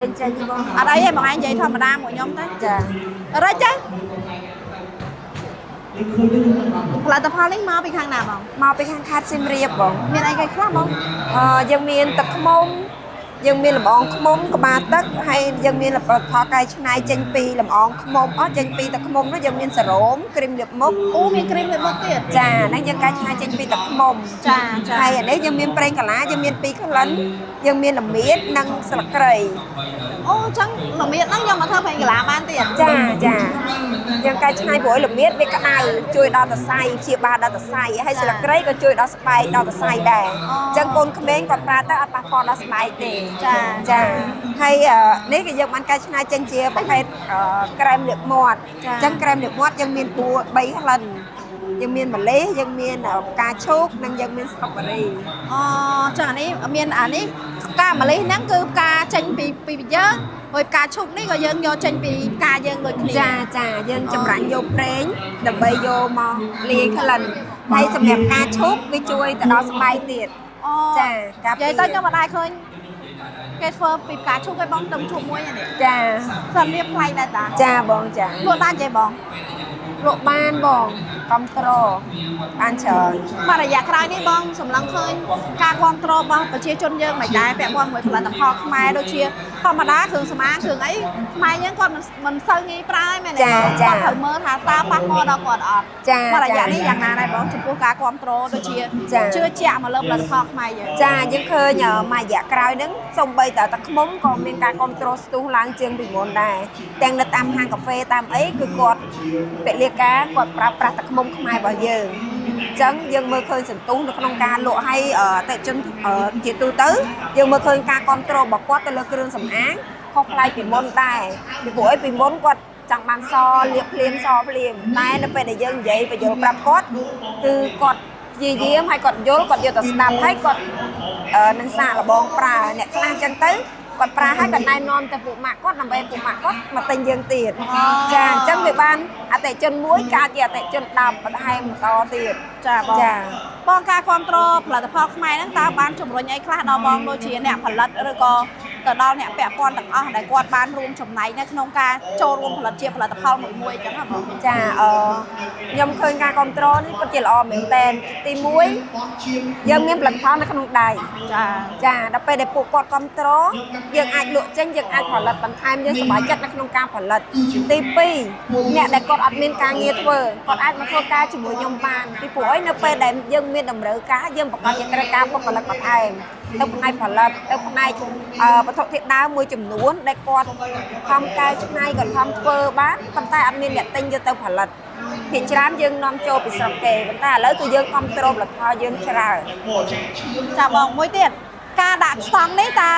Chơi như con ở đây bọn anh vậy thôi mà đa một nhóm thế dạ ở đây chứ là tập hoa lính mau bị khang nào không មកពីខាងខេត្តសៀមរាបបង miền anh cái khác không យើងមានទឹកខ្មុំយើងមានលំអងខ្មុំក្បាលទឹកហើយយើងមានផលកែច្នៃចេញពីលំអងខ្មុំចេញពីទឹកខ្មុំនោះយើងមានសារ៉ូមគ្រីមលាបមុខ ô miền krim miền bắc tiệt ចាហ្នឹងយើងកែច្នៃចេញពីទឹកខ្មុំ ចាចា ហើយអានេះយើងមានប្រេងកាឡាយើងមាន2ក្លិនយើងមានល្មៀតនិងស្លឹកគ្រៃ ô chẳng là miền nó nhưng mà thôi phải làm ăn tiệt ចាចាយើងកែច្នៃព្រោះល្មៀតវាក្តៅជួយដល់សរសៃព្យាបាលដល់សរសៃហើយស្លឹកគ្រៃក៏ជួយដល់ស្បែកដល់សរសៃដែរអញ្ចឹងកូនក្មេងគាត់ប្រើទៅអត់ប៉ះពាល់ដល់ស្បែកទេ ចា ចាហើយនេះក៏យើងបានកែច្នៃចេញជាប្រភេទក្រែមលាបមាត់អញ្ចឹងក្រែមលាបមាត់យើងមាន3ក្លិនយើងមានម្ទេសយើងមានផ្កាឈូកនិងយើងមានស្ទ្រូប៊េរី chẳng này miền anh ấy ca mà lấy nắng cứ ca tranh bị dơ rồi ca chụp này rồi dân vô tranh bị ca dân rồi ចាចាយើងចម្រាញ់យកប្រេងដើម្បីយកមកលាយក្លិនហើយសម្រាប់ការឈប់វាជួយទៅដល់ស្បែកទៀត ចាការពារ vậy tôi nhưng mà đây thôi cái phơ bị ca chụp cái bóng tâm chụp muối này ចា phần liệp play đây ta ចាបងចា luôn đang vậy bóng លក់បានបងគ្រប់ត្រូលបានច្រើន mà là giả khaiនេះបងសម្លឹងឃើញការគ្រប់គ្រងរបស់ប្រជាជនយើងមិនដែរពាក់ព័ន្ធមួយផលិតផលខ្មែរដូចជាធម្មតាគ្រឿងសម្អាងគ្រឿងអីខ្មែរយើងគាត់មិនសូវងាយប្រើឯមែនទេគាត់ត្រូវមើលថាតើប៉ះពាល់ដល់គាត់អត់ ចា មករយៈនេះយ៉ាងណាដែរបងចំពោះការគ្រប់គ្រងដូចជាជឿជាក់មកលើផលិតផលខ្មែរយើង ចាយើងឃើញមួយរយៈក្រោយហ្នឹងសូម្បីតែទឹកខ្មុំក៏មានការគ្រប់គ្រងស្ទុះឡើងជាងពីមុនដែរទាំងនៅតាមហាងកាហ្វេតាមអីគឺគាត់ពលិកាគាត់ប្រើប្រាស់ទឹកខ្មុំខ្មែររបស់យើងអញ្ចឹងយើងមើលឃើញសន្ទុះនៅក្នុងការលក់ឲ្យអតិជនជាទូទៅយើងមើលឃើញការគ្រប់គ្រងរបស់គាត់ទៅលើគ្រឿងសម្អាងខុសប្លែកពីមុនដែរពីព្រោះពីមុនគាត់ចង់បានសលាបភ្លាមសភ្លាមតែនៅពេលដែលយើងនិយាយបញ្យល់ប្រាប់គាត់គឺគាត់ព្យាយាមឲ្យគាត់យល់គាត់យកទៅស្ដាប់ហើយគាត់នឹងសាកល្បងប្រើអ្នកខ្លះអញ្ចឹងទៅគាត់ប្រើឲ្យគាត់ណែនាំទៅពួកម៉ាក់គាត់ដើម្បីពួកម៉ាក់គាត់មកទិញយើងទៀតចាអញ្ចឹងវាបានអតិជនមួយកើតជាអតិជន10បន្ថែមបន្តទៀត ចាបង ចា បងការគ្រប់គ្រងផលិតផលខ្មែរហ្នឹងតើបានជំរុញអីខ្លះដល់បងដូចជាអ្នកផលិតឬក៏ទៅដល់អ្នកពាក់ព័ន្ធទាំងអស់ដែលគាត់បានរួមចំណែកនៅក្នុងការចូលរួមផលិតជាផលិតផលមួយៗអញ្ចឹងហ៎បង ចាខ្ញុំឃើញការគ្រប់គ្រងនេះពិតជាល្អមែនតើទី1យើងមានផលិតផលនៅក្នុងដៃ ចា ចាដល់ពេលដែលពួកគាត់គ្រប់គ្រងយើងអាចលក់ចេញយើងអាចផលិតបន្ថែមយើងសប្បាយចិត្តនៅក្នុងការផលិតទី2អ្នកដែលគាត់អត់មានការងារធ្វើគាត់អាចមកធ្វើការជាមួយខ្ញុំបានពីព្រោះអីនៅពេលដែលយើងមានតម្រូវការយើងប្រកាសជាត្រូវការបុគ្គលិកបន្ថែមទៅផ្នែកផលិតទៅផ្នែកវត្ថុធាតុដើមមួយចំនួនដែលគាត់ខំកែច្នៃគាត់ខំធ្វើបានប៉ុន្តែអត់មានអ្នកទិញយកទៅផលិតភាគច្រើនយើងនាំចូលពីស្រុកគេប៉ុន្តែឥឡូវគឺយើងគ្រប់គ្រងផលិតផលយើងច្រើន ចាបងមួយទៀតការដាក់ស្តង់នេះតើ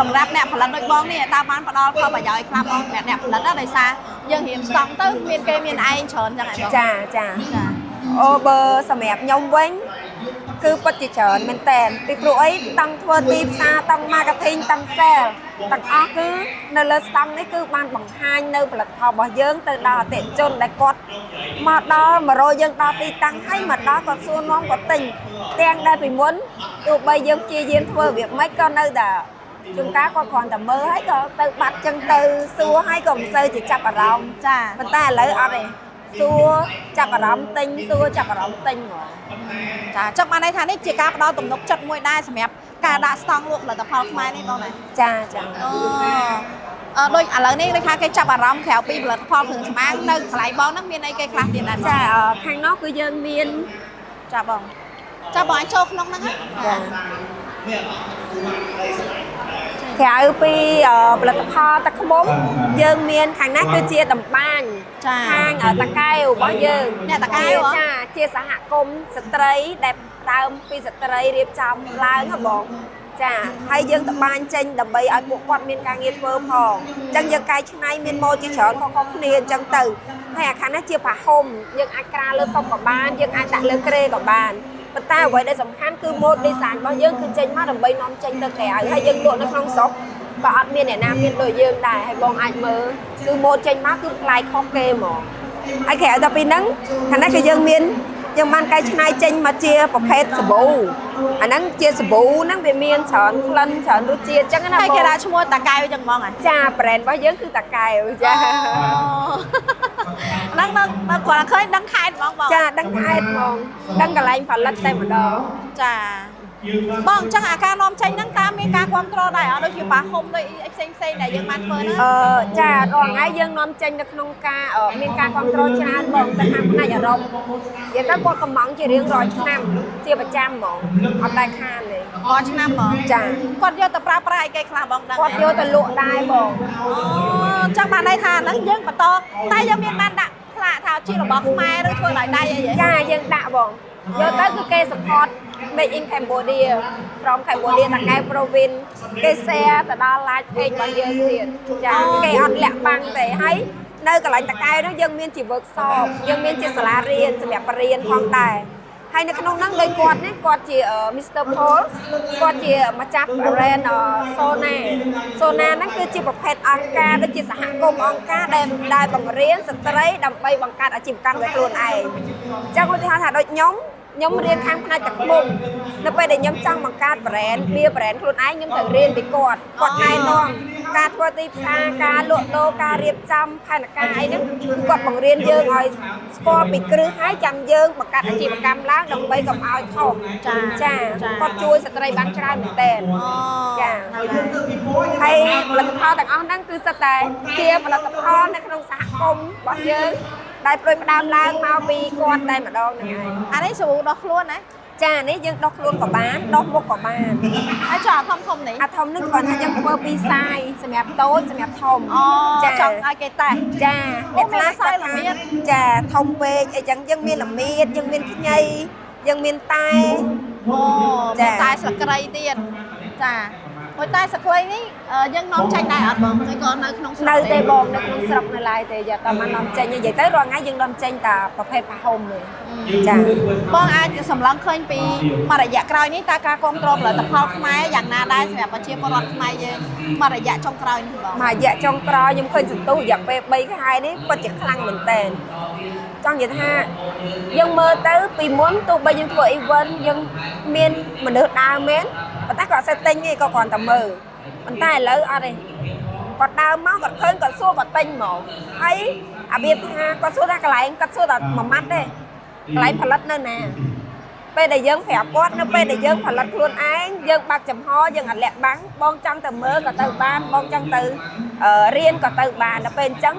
សម្រាប់អ្នកផលិតដូចបងនេះតើបានផ្ដល់ផលប្រយោជន៍ខ្លះបងអ្នកផលិតđóដោយសារយើងរៀមស្តង់ទៅមានគេមានឯងច្រើនចឹងឯងបង ចាចា ចា អូបើសម្រាប់ខ្ញុំវិញគឺពិតជាច្រើនមែនតើពីព្រោះអីតាំងធ្វើទីផ្សារតាំង marketing តាំង sale ទាំងអស់គឺនៅលើស្តង់នេះគឺបានបង្ហាញនៅផលិតផលរបស់យើងទៅដល់អតិថិជនដែលគាត់មកដល់មករកយើងដល់ទីតាំងហើយមកដល់គាត់សួរនាំគាត់ទិញទាំងដែលពីមុនទោះបីយើងព្យាយាមធ្វើរបៀបម៉េចក៏នៅតែជួនកាលគាត់គ្រាន់តែមើលហើយក៏ទៅបាត់ចឹងទៅសួរហើយក៏មិនសូវជាចាប់អារម្មណ៍ ចា ប៉ុន្តែឥឡូវអត់ទេសួរចាប់អារម្មណ៍ទិញសួរចាប់អារម្មណ៍ទិញហ្មង ចាចង់បានន័យថានេះជាការផ្ដល់ទំនុកចិត្តមួយដែរសម្រាប់ការដាក់ស្តង់លក់ផលិតផលខ្មែរនេះបងណា ចាចា ដូចឥឡូវនេះដូចថាគេចាប់អារម្មណ៍ក្រៅពីផលិតផលគ្រឿងសម្អាងនៅកន្លែងបងហ្នឹងមានអីគេខ្លះទៀតដែរ ចាខាងនោះគឺយើងមាន ចាបងចាបងអាចចូលក្នុងហ្នឹង ចាក្រៅពីផលិតផលទឹកខ្មុំយើងមានខាងណាគឺជាតម្បាញ ចា ខាងតកែវរបស់យើង អ្នកតកែវ ចាជាសហគមន៍ស្ត្រីដែលដើមពីស្ត្រីរៀបចំឡើងហ៎បងចាហើយយើងតម្បាញចេញដើម្បីឲ្យពួកគាត់មានការងារធ្វើផងអញ្ចឹងយើងកែច្នៃមានម៉ូដជាច្រើនខុសៗគ្នាអញ្ចឹងទៅហើយអាខាងនេះជាផាហុំយើងអាចក្រាលលើតុក៏បានយើងអាចដាក់លើគ្រែក៏បានប៉ុន្តែអ្វីដែលសំខាន់គឺម៉ូដ design របស់យើងគឺចេញមកដើម្បីនាំចេញទៅក្រៅហើយយើងលក់នៅក្នុងស្រុកក៏អត់មានអ្នកណាមានដូចយើងដែរហើយបងអាចមើលគឺម៉ូដចេញមកគឺប្លែកខុសគេហ្មងហើយក្រៅតែពីហ្នឹងខាងនេះគឺយើងមាន យើងបានកែច្នៃចេញមកជាប្រភេទសាប៊ូអាហ្នឹងជាសាប៊ូហ្នឹងវាមានច្រើនក្លិនច្រើនរសជាតិអញ្ចឹងណា ហើយគេដាក់ឈ្មោះតាកែវអញ្ចឹងហ្មងហ៎ ចា brand របស់យើងគឺតាកែវចា ហ្នឹងមកគាត់ឃើញដឹងខេត្តហ្មងបង ចាដឹងខេត្តហ្មងដឹងកន្លែងផលិតតែម្ដង ចាបងអញ្ចឹងអាការនាំចេញហ្នឹងតាមមានការគ្រប់គ្រងដែរអត់ដូចជាប៉ាហុំដូចអីផ្សេងដែលយើងបានធ្វើហ្នឹង ចារាល់ថ្ងៃយើងនាំចេញនៅក្នុងការមានការគ្រប់គ្រងច្រើនបងទៅខាងផ្នែកអឺរ៉ុបនិយាយទៅគាត់កំងជារៀងរាល់ឆ្នាំជាប្រចាំហ្មងអត់ដែលខានទេ រាល់ឆ្នាំហ្មង ចា គាត់យកទៅប្រើប្រាស់អីគេខ្លះបងដឹង គាត់យកទៅលក់ដែរបង អញ្ចឹងបានន័យថាហ្នឹងយើងបន្តតែយើងមានបានដាក់ផ្លាកថាជារបស់ខ្មែរឬធ្វើដោយដៃអីហ៎ ចាយើងដាក់បងយកទៅគឺគេ support made in Cambodia from Cambodia តាកែវ province គេ share ទៅដល់ live page របស់យើងទៀតចាគេអត់លាក់បាំងទេហើយនៅកន្លែងតាកែវនោះយើងមានជា workshop យើងមានជាសាលារៀនសម្រាប់បរិញ្ញាផងដែរហើយនៅក្នុងហ្នឹងដោយគាត់នេះគាត់ជា Mr. Paul គាត់ជាម្ចាស់ brand Sona ហ្នឹងគឺជាប្រភេទអង្គការដូចជាសហគមន៍អង្គការដែលបង្រៀនស្ត្រីដើម្បីបង្កើតអាជីវកម្មដោយខ្លួនឯងអញ្ចឹងឧទាហរណ៍ថាដូចខ្ញុំរៀនខាងផ្នែកទឹកមុខនៅពេលដែលខ្ញុំចង់បង្កើត brand វា brand ខ្លួនឯងខ្ញុំត្រូវរៀនពីគាត់ណែនាំការធ្វើទីផ្សារការលក់ដូរការរៀបចំផែនការអីហ្នឹងគាត់បង្រៀនយើងឲ្យស្គាល់ពីគ្រឹះហើយចាំយើងបង្កើតអាជីវកម្មឡើងដើម្បីកុំឲ្យខុសចាគាត់ជួយស្ត្រីបានច្រើនមែនទែនចាហើយផលិតផលទាំងអស់ហ្នឹងគឺសុទ្ធតែជាផលិតផលនៅក្នុងសហគមន៍របស់យើងដែលប្រួយផ្ដើមឡើងមកពីគាត់តែម្ដងហ្នឹងហើយ អានេះសាប៊ូដោះខ្លួនណា ចានេះយើងដោះខ្លួនក៏បានដោះមុខក៏បាន ហើយចុះអាធំនេះ អាធំនេះគាត់ថាយើងធ្វើពីរសាយសម្រាប់តូចសម្រាប់ធំ ចាចង់ឲ្យគេតេស្ត ចាអ្នកខ្លះ សាយ គាត់ ល្មៀ ថា ត ចាធំពេកអីចឹងយើងមានល្មៀតយើងមានខ្ញីយើងមានតែ មានតែស្លឹកគ្រៃទៀតចាមួយតែស្លឹកគ្រៃនេះយើងនាំចេញដែរអត់បងឬក៏នៅក្នុងស្រុក នៅទេបងនៅក្នុងស្រុកនៅឡើយទេយកតែមកនាំចេញនិយាយទៅរាល់ថ្ងៃយើងនាំចេញតែប្រភេទផាហុំទេចា បងអាចសម្លឹងឃើញពីមករយៈក្រោយនេះតើការគ្រប់គ្រងផលិតផលខ្មែរយ៉ាងណាដែរសម្រាប់ប្រជាពលរដ្ឋខ្មែរយើងមករយៈចុងក្រោយនេះបង មករយៈចុងក្រោយខ្ញុំឃើញសន្ទុះរយៈពេល3ខែនេះពិតជាខ្លាំងមែនតើចង់និយាយថាយើងមើលទៅពីមុនទោះបីយើងធ្វើ event យើងមានមនុស្សដើរមែនប៉ុន្តែគាត់អត់សូវទិញទេក៏គ្រាន់តែមើលប៉ុន្តែឥឡូវអត់ទេគាត់ដើរមកគាត់ឃើញគាត់សួរគាត់ទិញហ្មងហើយអាវាថាគាត់សួរថាកន្លែងគាត់សួរតែមួយម៉ាត់ទេកន្លែងផលិតនៅណាពេលដែលយើងប្រាប់គាត់នៅពេលដែលយើងផលិតខ្លួនឯងយើងបើកចំហយើងអត់លាក់បាំងបងចង់ទៅមើលក៏ទៅបានបងចង់ទៅរៀនក៏ទៅបានដល់ពេលអញ្ចឹង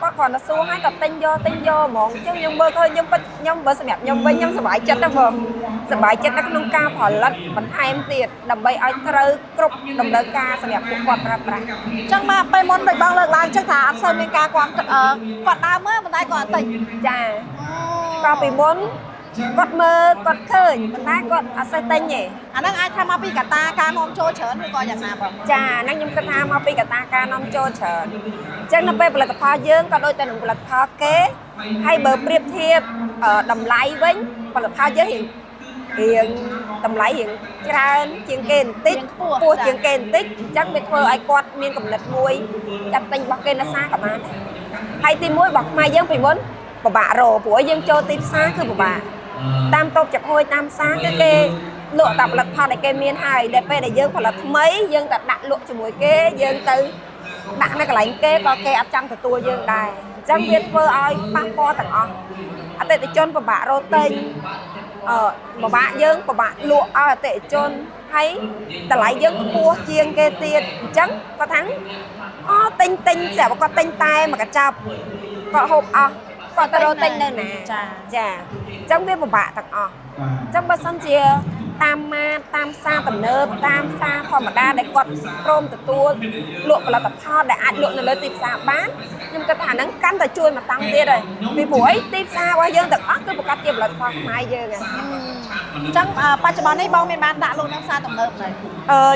គាត់គ្រាន់តែសួរហើយក៏ទិញយកហ្មងអញ្ចឹងខ្ញុំមើលឃើញខ្ញុំបើសម្រាប់ខ្ញុំវិញខ្ញុំសប្បាយចិត្តណាស់បងសប្បាយចិត្តនៅក្នុងការផលិតបន្ថែមទៀតដើម្បីឲ្យត្រូវគ្រប់តម្រូវការសម្រាប់ពួកគាត់ប្រើប្រាស់ អញ្ចឹងមកពេលមុនដូចបងលើកឡើងចឹងថាអត់សូវមានការគាត់ដើរមើលប៉ុន្តែគាត់អត់ទិញ ចាក៏ពីមុនគាត់មើលគាត់ឃើញប៉ុន្តែគាត់អត់សូវទិញទេ អាហ្នឹងអាចថាមកពីកត្តាការនាំចូលច្រើនឬក៏យ៉ាងណាបង ចាហ្នឹងខ្ញុំគិតថាមកពីកត្តាការនាំចូលច្រើនអញ្ចឹងនៅពេលផលិតផលយើងក៏ដូចតែនឹងផលិតផលគេហើយបើប្រៀបធៀបតម្លៃវិញផលិតផលយើងរៀងតម្លៃរៀងច្រើនជាងគេបន្តិចខ្ពស់ជាងគេបន្តិចអញ្ចឹងវាធ្វើឲ្យគាត់មានកំណត់មួយចាប់ទិញរបស់គេនៅផ្សារក៏បានដែរហើយទី1របស់ខ្មែរយើងពីមុនពិបាករកព្រោះយើងចូលទីផ្សារគឺពិបាកតាមតូបចាប់ហួយតាមផ្សារគឺគេលក់តែផលិតផលដែលគេមានហើយដែលពេលដែលយើងផលិតថ្មីយើងតែដាក់លក់ជាមួយគេយើងទៅដាក់នៅកន្លែងគេក៏គេអត់ចង់ទទួលយើងដែរអញ្ចឹងវាធ្វើឲ្យប៉ះពាល់ទាំងអស់អតិថិជនពិបាករកទិញពិបាកយើងពិបាកលក់ឲ្យអតិថិជនហើយតម្លៃយើងខ្ពស់ជាងគេទៀតអញ្ចឹងគាត់ថាទិញស្រាប់គាត់ទិញតែមួយកញ្ចប់គាត់ហូបអស់គាត់ទៅរកទិញនៅណាចាអញ្ចឹងវាពិបាកទាំងអស់អញ្ចឹងបើសិនជាតាមម៉ាតតាមផ្សារទំនើបតាមផ្សារធម្មតាដែលគាត់ព្រមទទួលលក់ផលិតផលដែលអាចលក់នៅលើទីផ្សារបានខ្ញុំគិតថាហ្នឹងកាន់តែជួយមកតាំងទៀតហើយពីព្រោះអីទីផ្សាររបស់យើងទាំងអស់គឺប្រកាសជាផលិតផលខ្មែរយើងហ្នឹង អញ្ចឹងបច្ចុប្បន្ននេះបងមានបានដាក់លក់នៅផ្សារទំនើបដែរ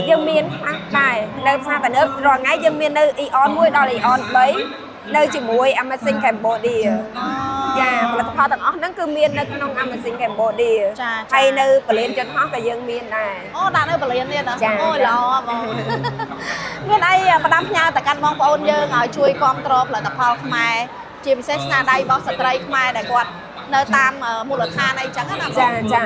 យើងមានខ្លះដែរនៅផ្សារទំនើបរាល់ថ្ងៃយើងមាននៅ Eon 1ដល់ Eon 3នៅជាមួយ Amazing Cambodia ចាផលិតផលទាំងអស់ហ្នឹងគឺមាននៅក្នុង Amazing Cambodia ហើយនៅពលានចន្ទហោះក៏យើងមានដែរ អូដាក់នៅពលានទៀត ចា អូល្អបងមានអីផ្ដាំផ្ញើទៅកាន់បងប្អូនយើងឲ្យជួយគ្រប់គ្រងផលិតផលខ្មែរជាពិសេសស្នាដៃរបស់ស្ត្រីខ្មែរដែលគាត់ នៅតាមមូលដ្ឋានអីចឹងណាបង ចា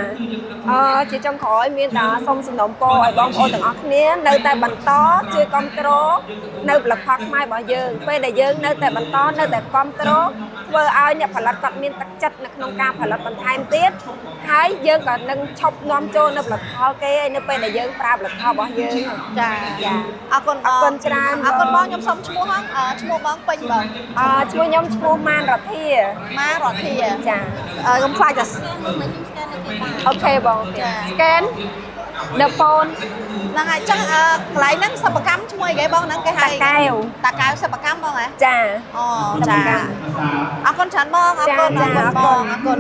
ជាចុងក្រោយមានតែសូមសំណូមពរឲ្យបងប្អូនទាំងអស់គ្នានៅតែបន្តជួយគ្រប់គ្រងនៅផលិតផលខ្មែររបស់យើងពេលដែលយើងនៅតែបន្តនៅតែគ្រប់គ្រងធ្វើឲ្យអ្នកផលិតគាត់មានទឹកចិត្តនៅក្នុងការផលិតបន្ថែមទៀតហើយយើងក៏នឹងឈប់នាំចូលនៅផលិតផលគេហើយនៅពេលដែលយើងប្រើផលិតផលរបស់យើង ចាអរគុណបង អរគុណច្រើន អរគុណបងខ្ញុំសូមឈ្មោះហ្នឹងឈ្មោះបងពេញបង ឈ្មោះខ្ញុំឈ្មោះម៉ានរដ្ឋា ម៉ារដ្ឋា ចា ខ្ញុំខ្លាចតែ អូខេបង ចា scan the phone ហ្នឹងហើយចឹងកន្លែងហ្នឹងសិប្បកម្មឈ្មោះអីគេបងហ្នឹងគេហៅ តាកែវ សិប្បកម្មបងហ៎ ចា អូ សិប្ប ចា កម្ម អរគុណច្រើនបងអរគុណ ចា អរគុណបងអរគុណ